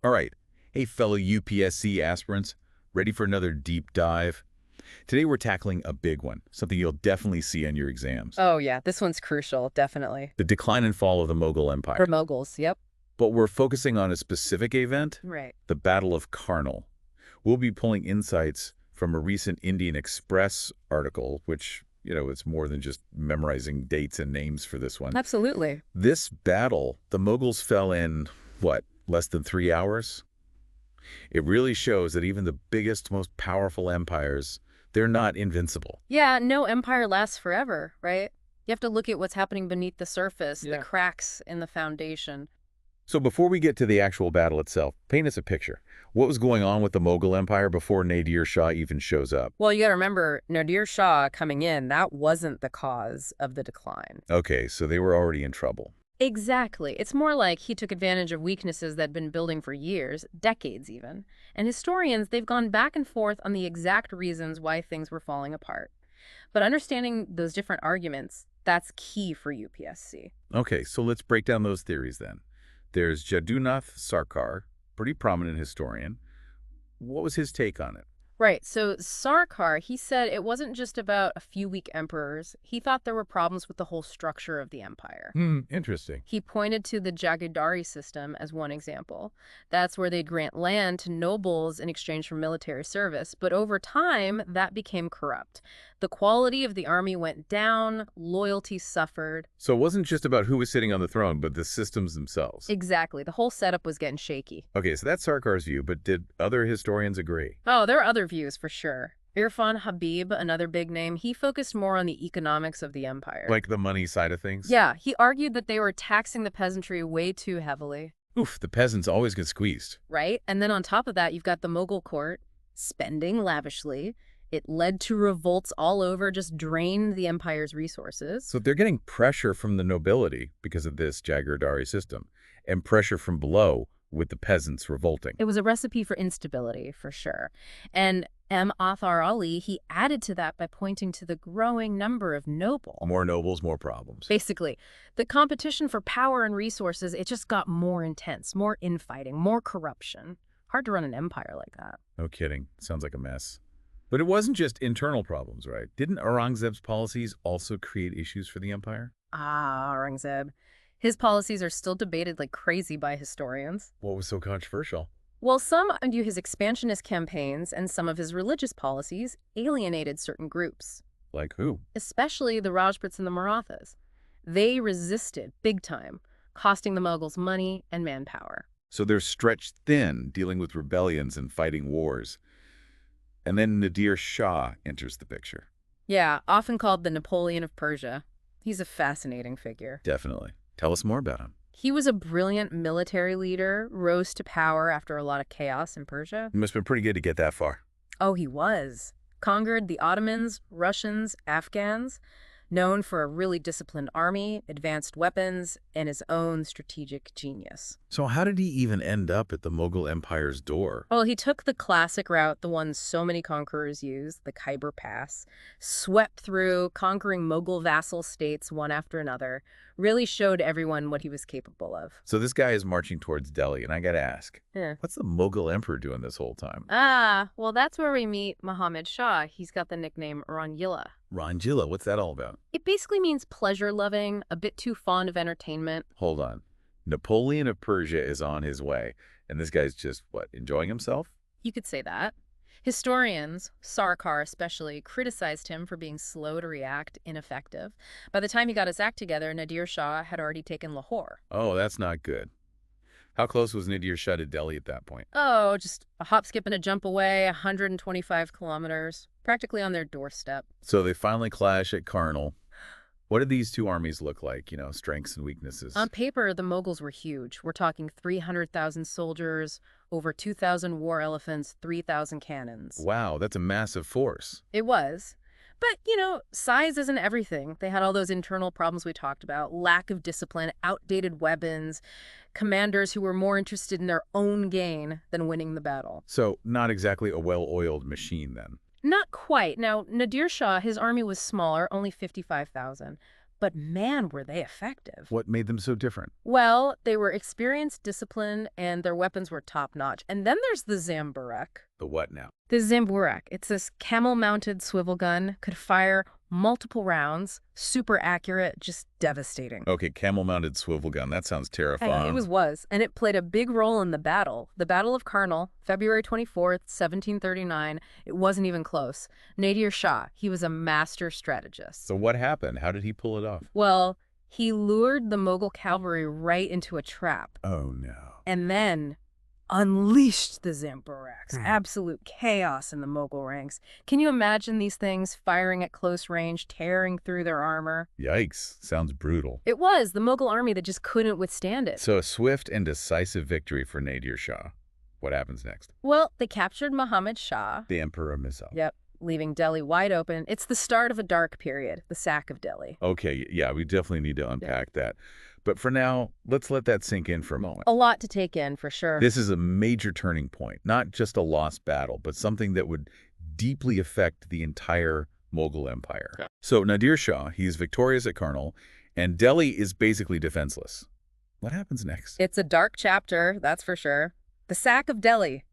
All right. Hey, fellow UPSC aspirants, ready for another deep dive? Today we're tackling a big one, something you'll definitely see on your exams. Oh, yeah, this one's crucial, definitely. The decline and fall of the Mughal For Empire. moguls, yep. But we're focusing on a specific event, Right. the Battle of Karnal. We'll be pulling insights from a recent Indian Express article, which, it's more than just memorizing dates and names for this one. Absolutely. This battle, the Mughals fell in, what, less than 3 hours? It really shows that even the biggest, most powerful empires, they're not invincible. Yeah, no empire lasts forever, right? You have to look at what's happening beneath the surface, the Yeah. cracks in the foundation. So before we get to the actual battle itself, paint us a picture. What was going on with the Mughal Empire before Nadir Shah even shows up? Well, you gotta remember, Nadir Shah coming in, that wasn't the cause of the decline. Okay, so they were already in trouble. Exactly. It's more like he took advantage of weaknesses that had been building for years, decades even. And historians, they've gone back and forth on the exact reasons why things were falling apart. But understanding those different arguments, that's key for UPSC. Okay, so let's break down those theories then. There's Jadunath Sarkar, pretty prominent historian. What was his take on it? Right, so Sarkar, he said it wasn't just about a few weak emperors. He thought there were problems with the whole structure of the empire. Interesting. He pointed to the Jagadari system as one example. That's where they'd grant land to nobles in exchange for military service. But over time, that became corrupt. The quality of the army went down, loyalty suffered. So it wasn't just about who was sitting on the throne, but the systems themselves. Exactly. The whole setup was getting shaky. Okay, so that's Sarkar's view, but did other historians agree? Oh, there are other views for sure. Irfan Habib, another big name, he focused more on the economics of the empire. Like the money side of things? Yeah, he argued that they were taxing the peasantry way too heavily. Oof, the peasants always get squeezed. Right? And then on top of that, you've got the Mughal court spending lavishly. It led to revolts all over, just drained the empire's resources. So they're getting pressure from the nobility because of this Jagirdari system, and pressure from below with the peasants revolting. It was a recipe for instability, for sure. And M. Athar Ali, he added to that by pointing to the growing number of nobles. More nobles, more problems. Basically, the competition for power and resources, it just got more intense, more infighting, more corruption. Hard to run an empire like that. No kidding. Sounds like a mess. But it wasn't just internal problems, right? Didn't Aurangzeb's policies also create issues for the empire? Ah, Aurangzeb. His policies are still debated like crazy by historians. What was so controversial? Well, some argue his expansionist campaigns and some of his religious policies alienated certain groups, Like who? especially the Rajputs and the Marathas. They resisted big time, costing the Mughals money and manpower. So they're stretched thin, dealing with rebellions and fighting wars. And then Nadir Shah enters the picture. Yeah, often called the Napoleon of Persia. He's a fascinating figure. Definitely. Tell us more about him. He was a brilliant military leader, rose to power after a lot of chaos in Persia. It must have been pretty good to get that far. Oh, he was. Conquered the Ottomans, Russians, Afghans, known for a really disciplined army, advanced weapons, and his own strategic genius. So how did he even end up at the Mughal Empire's door? Well, he took the classic route, the one so many conquerors use, the Khyber Pass, swept through, conquering Mughal vassal states one after another, really showed everyone what he was capable of. So this guy is marching towards Delhi, and I gotta ask, Yeah. what's the Mughal emperor doing this whole time? Ah, well, that's where we meet Muhammad Shah. He's got the nickname Ranjila. Ranjila, what's that all about? It basically means pleasure-loving, a bit too fond of entertainment. Hold on. Napoleon of Persia is on his way, and this guy's just, what, enjoying himself? You could say that. Historians, Sarkar especially, criticized him for being slow to react, ineffective. By the time he got his act together, Nadir Shah had already taken Lahore. Oh, that's not good. How close was Nadir Shah to Delhi at that point? Oh, just a hop, skip, and a jump away, 125 kilometers, practically on their doorstep. So they finally clash at Karnal. What did these two armies look like, strengths and weaknesses? On paper, the Mughals were huge. We're talking 300,000 soldiers, over 2,000 war elephants, 3,000 cannons. Wow, that's a massive force. It was. But, size isn't everything. They had all those internal problems we talked about, lack of discipline, outdated weapons, commanders who were more interested in their own gain than winning the battle. So not exactly a well-oiled machine then. Not quite. Now, Nadir Shah, his army was smaller, only 55,000. But man, were they effective. What made them so different? Well, they were experienced, disciplined, and their weapons were top-notch. And then there's the Zamburak. The what now? The Zamburak, it's this camel-mounted swivel gun, could fire multiple rounds, super accurate, just devastating. Okay, camel-mounted swivel gun. That sounds terrifying. It was. And it played a big role in the battle. The Battle of Karnal, February 24th, 1739. It wasn't even close. Nadir Shah, he was a master strategist. So what happened? How did he pull it off? Well, he lured the Mughal cavalry right into a trap. Oh, no. And then unleashed the Zamburaks. Absolute chaos in the Mughal ranks. Can you imagine these things firing at close range, tearing through their armor? Yikes. Sounds brutal. It was the Mughal army that just couldn't withstand it. So a swift and decisive victory for Nadir Shah. What happens next? Well, they captured Muhammad Shah. The emperor himself. Yep, leaving Delhi wide open. It's the start of a dark period, the sack of Delhi. Okay, yeah, we definitely need to unpack that. But for now, let's let that sink in for a moment. A lot to take in, for sure. This is a major turning point, not just a lost battle, but something that would deeply affect the entire Mughal Empire. Yeah. So Nadir Shah, he's victorious at Karnal, and Delhi is basically defenseless. What happens next? It's a dark chapter, that's for sure. The sack of Delhi.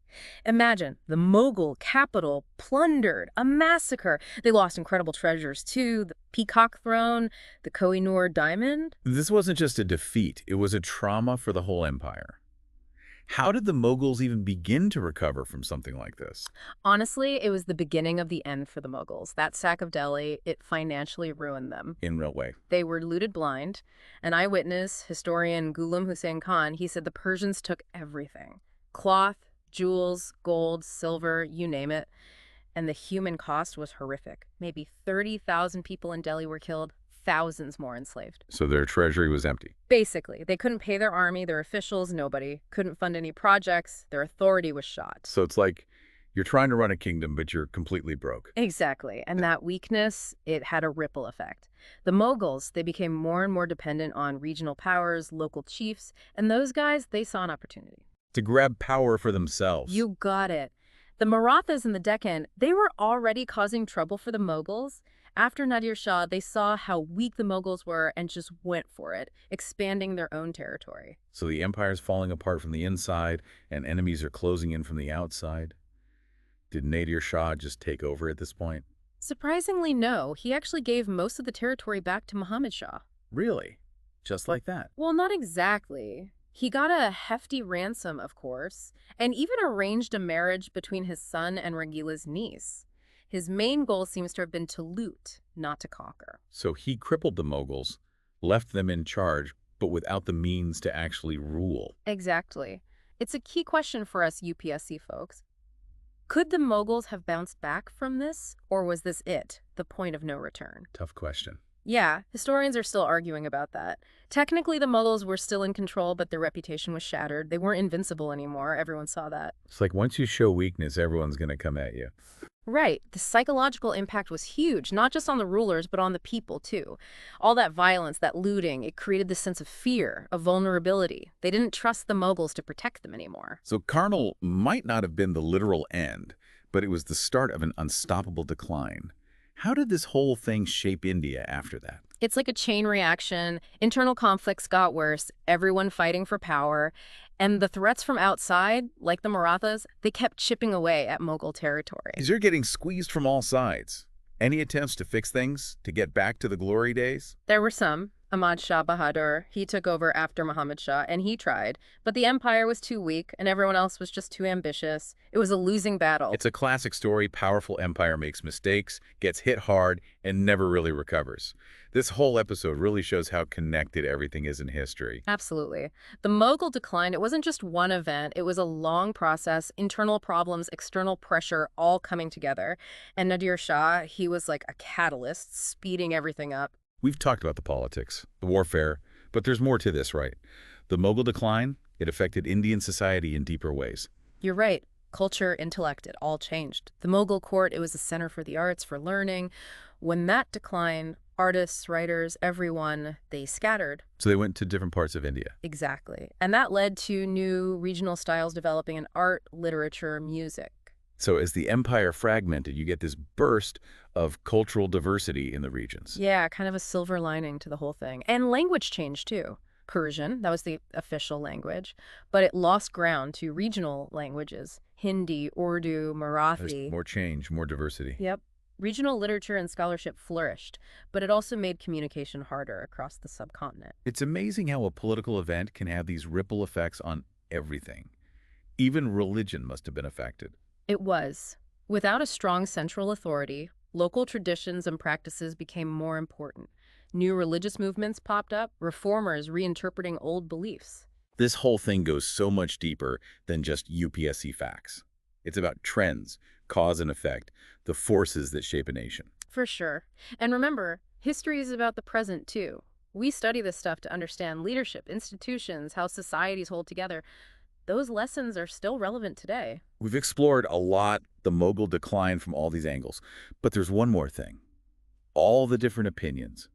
Imagine, the Mughal capital plundered, a massacre. They lost incredible treasures too, the Peacock Throne, the Koh-i-Noor diamond. This wasn't just a defeat, it was a trauma for the whole empire. How did the Mughals even begin to recover from something like this? Honestly, it was the beginning of the end for the Mughals. That sack of Delhi, it financially ruined them. In real way. They were looted blind. An eyewitness, historian Ghulam Hussain Khan, he said the Persians took everything. Cloth, jewels, gold, silver, you name it. And the human cost was horrific. Maybe 30,000 people in Delhi were killed, thousands more enslaved. So their treasury was empty. Basically, they couldn't pay their army, their officials, nobody. Couldn't fund any projects. Their authority was shot. So it's like you're trying to run a kingdom, but you're completely broke. Exactly. And that weakness, it had a ripple effect. The Mughals, they became more and more dependent on regional powers, local chiefs, and those guys, they saw an opportunity. To grab power for themselves. You got it. The Marathas in the Deccan, they were already causing trouble for the Mughals. After Nadir Shah, they saw how weak the Mughals were and just went for it, expanding their own territory. So the empire's falling apart from the inside, and enemies are closing in from the outside. Did Nadir Shah just take over at this point? Surprisingly, no. He actually gave most of the territory back to Muhammad Shah. Really? Just like that? Well, not exactly. He got a hefty ransom, of course, and even arranged a marriage between his son and Ragila's niece. His main goal seems to have been to loot, not to conquer. So he crippled the Mughals, left them in charge, but without the means to actually rule. Exactly. It's a key question for us UPSC folks. Could the Mughals have bounced back from this, or was this it, the point of no return? Tough question. Yeah, historians are still arguing about that. Technically, the Mughals were still in control, but their reputation was shattered. They weren't invincible anymore. Everyone saw that. It's like once you show weakness, everyone's going to come at you. Right. The psychological impact was huge, not just on the rulers, but on the people, too. All that violence, that looting, it created this sense of fear, of vulnerability. They didn't trust the Mughals to protect them anymore. So Karnal might not have been the literal end, but it was the start of an unstoppable decline. How did this whole thing shape India after that? It's like a chain reaction. Internal conflicts got worse, everyone fighting for power, and the threats from outside, like the Marathas, they kept chipping away at Mughal territory. They're getting squeezed from all sides. Any attempts to fix things, to get back to the glory days? There were some. Ahmad Shah Bahadur, he took over after Muhammad Shah, and he tried. But the empire was too weak, and everyone else was just too ambitious. It was a losing battle. It's a classic story. Powerful empire makes mistakes, gets hit hard, and never really recovers. This whole episode really shows how connected everything is in history. Absolutely. The Mughal decline, it wasn't just one event. It was a long process, internal problems, external pressure, all coming together. And Nadir Shah, he was like a catalyst, speeding everything up. We've talked about the politics, the warfare, but there's more to this, right? The Mughal decline, it affected Indian society in deeper ways. You're right. Culture, intellect, it all changed. The Mughal court, it was a center for the arts, for learning. When that declined, artists, writers, everyone, they scattered. So they went to different parts of India. Exactly. And that led to new regional styles developing in art, literature, music. So as the empire fragmented, you get this burst of cultural diversity in the regions. Yeah, kind of a silver lining to the whole thing. And language changed too. Persian, that was the official language, but it lost ground to regional languages. Hindi, Urdu, There's Marathi. more change, more diversity. Yep. Regional literature and scholarship flourished, but it also made communication harder across the subcontinent. It's amazing how a political event can have these ripple effects on everything. Even religion must have been affected. It was. Without a strong central authority, local traditions and practices became more important. New religious movements popped up, reformers reinterpreting old beliefs. This whole thing goes so much deeper than just UPSC facts. It's about trends, cause and effect, the forces that shape a nation. For sure. And remember, history is about the present too. We study this stuff to understand leadership, institutions, how societies hold together. Those lessons are still relevant today. We've explored a lot the Mughal decline from all these angles, but there's one more thing. All the different opinions,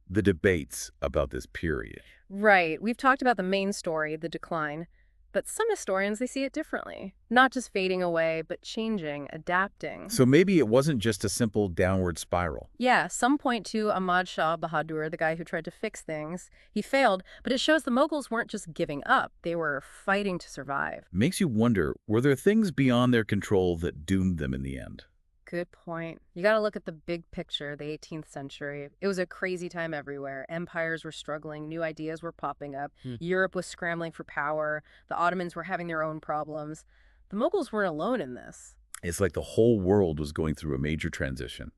the debates about this period. Right. We've talked about the main story, the decline, but some historians, they see it differently. Not just fading away, but changing, adapting. So maybe it wasn't just a simple downward spiral. Yeah, some point to Ahmad Shah Bahadur, the guy who tried to fix things. He failed, but it shows the Mughals weren't just giving up. They were fighting to survive. Makes you wonder, were there things beyond their control that doomed them in the end? Good point. You got to look at the big picture, the 18th century. It was a crazy time everywhere. Empires were struggling, new ideas were popping up. Europe was scrambling for power. The Ottomans were having their own problems. The Mughals weren't alone in this. It's like the whole world was going through a major transition.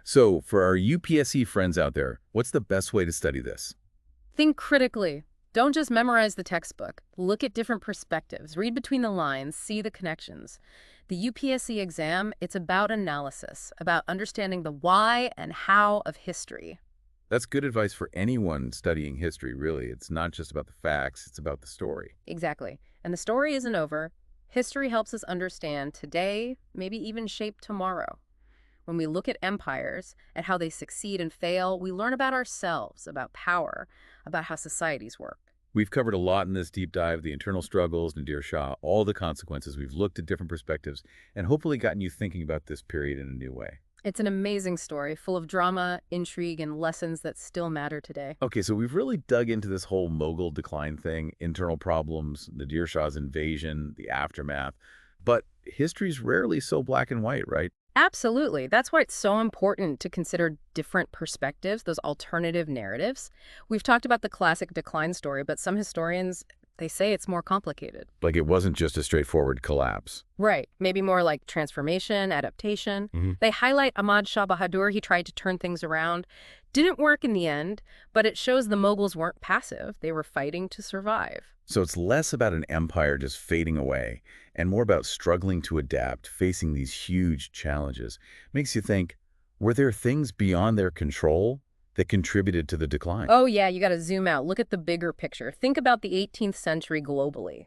So, for our UPSC friends out there, what's the best way to study this? Think critically. Don't just memorize the textbook. Look at different perspectives. Read between the lines. See the connections. The UPSC exam, it's about analysis, about understanding the why and how of history. That's good advice for anyone studying history, really. It's not just about the facts, it's about the story. Exactly. And the story isn't over. History helps us understand today, maybe even shape tomorrow. When we look at empires, at how they succeed and fail, we learn about ourselves, about power, about how societies work. We've covered a lot in this deep dive, the internal struggles, Nadir Shah, all the consequences. We've looked at different perspectives and hopefully gotten you thinking about this period in a new way. It's an amazing story, full of drama, intrigue, and lessons that still matter today. Okay, so we've really dug into this whole Mughal decline thing, internal problems, Nadir Shah's invasion, the aftermath. But history's rarely so black and white, right? Absolutely. That's why it's so important to consider different perspectives, those alternative narratives. We've talked about the classic decline story, but some historians, they say it's more complicated. Like it wasn't just a straightforward collapse. Right. Maybe more like transformation, adaptation. They highlight Ahmad Shah Bahadur. He tried to turn things around. Didn't work in the end, but it shows the Mughals weren't passive. They were fighting to survive. So it's less about an empire just fading away and more about struggling to adapt, facing these huge challenges. Makes you think, were there things beyond their control that contributed to the decline? Oh, yeah, you got to zoom out. Look at the bigger picture. Think about the 18th century globally.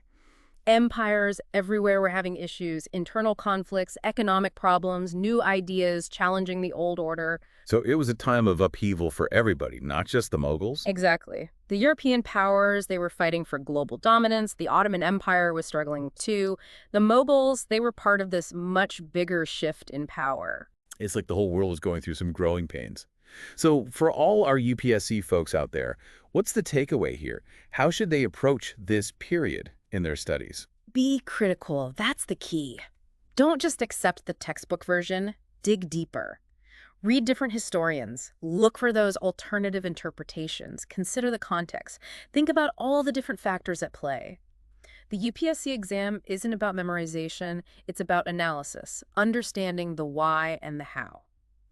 Empires everywhere were having issues, internal conflicts, economic problems, new ideas challenging the old order. So it was a time of upheaval for everybody, not just the Mughals. Exactly. The European powers, they were fighting for global dominance. The Ottoman Empire was struggling too. The Mughals, they were part of this much bigger shift in power. It's like the whole world was going through some growing pains. So for all our UPSC folks out there, what's the takeaway here? How should they approach this period in their studies? Be critical. That's the key. Don't just accept the textbook version. Dig deeper. Read different historians. Look for those alternative interpretations. Consider the context. Think about all the different factors at play. The UPSC exam isn't about memorization. It's about analysis, understanding the why and the how.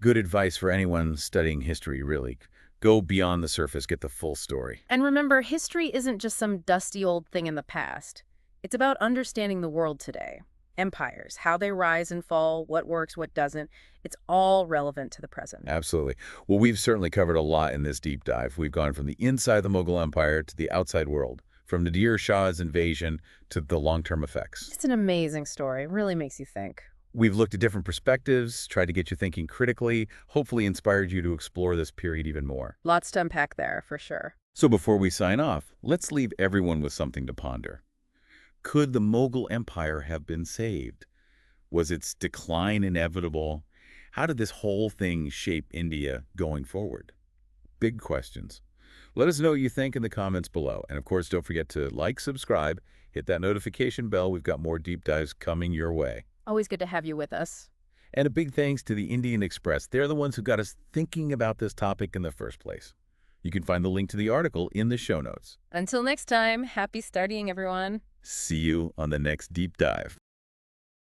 Good advice for anyone studying history, really. Go beyond the surface, get the full story. And remember, history isn't just some dusty old thing in the past. It's about understanding the world today. Empires, how they rise and fall, what works, what doesn't. It's all relevant to the present. Absolutely. Well, we've certainly covered a lot in this deep dive. We've gone from the inside of the Mughal Empire to the outside world, from Nadir Shah's invasion to the long-term effects. It's an amazing story. It really makes you think. We've looked at different perspectives, tried to get you thinking critically, hopefully inspired you to explore this period even more. Lots to unpack there, for sure. So before we sign off, let's leave everyone with something to ponder. Could the Mughal Empire have been saved? Was its decline inevitable? How did this whole thing shape India going forward? Big questions. Let us know what you think in the comments below. And of course, don't forget to like, subscribe, hit that notification bell. We've got more deep dives coming your way. Always good to have you with us. And a big thanks to the Indian Express. They're the ones who got us thinking about this topic in the first place. You can find the link to the article in the show notes. Until next time, happy studying, everyone. See you on the next deep dive.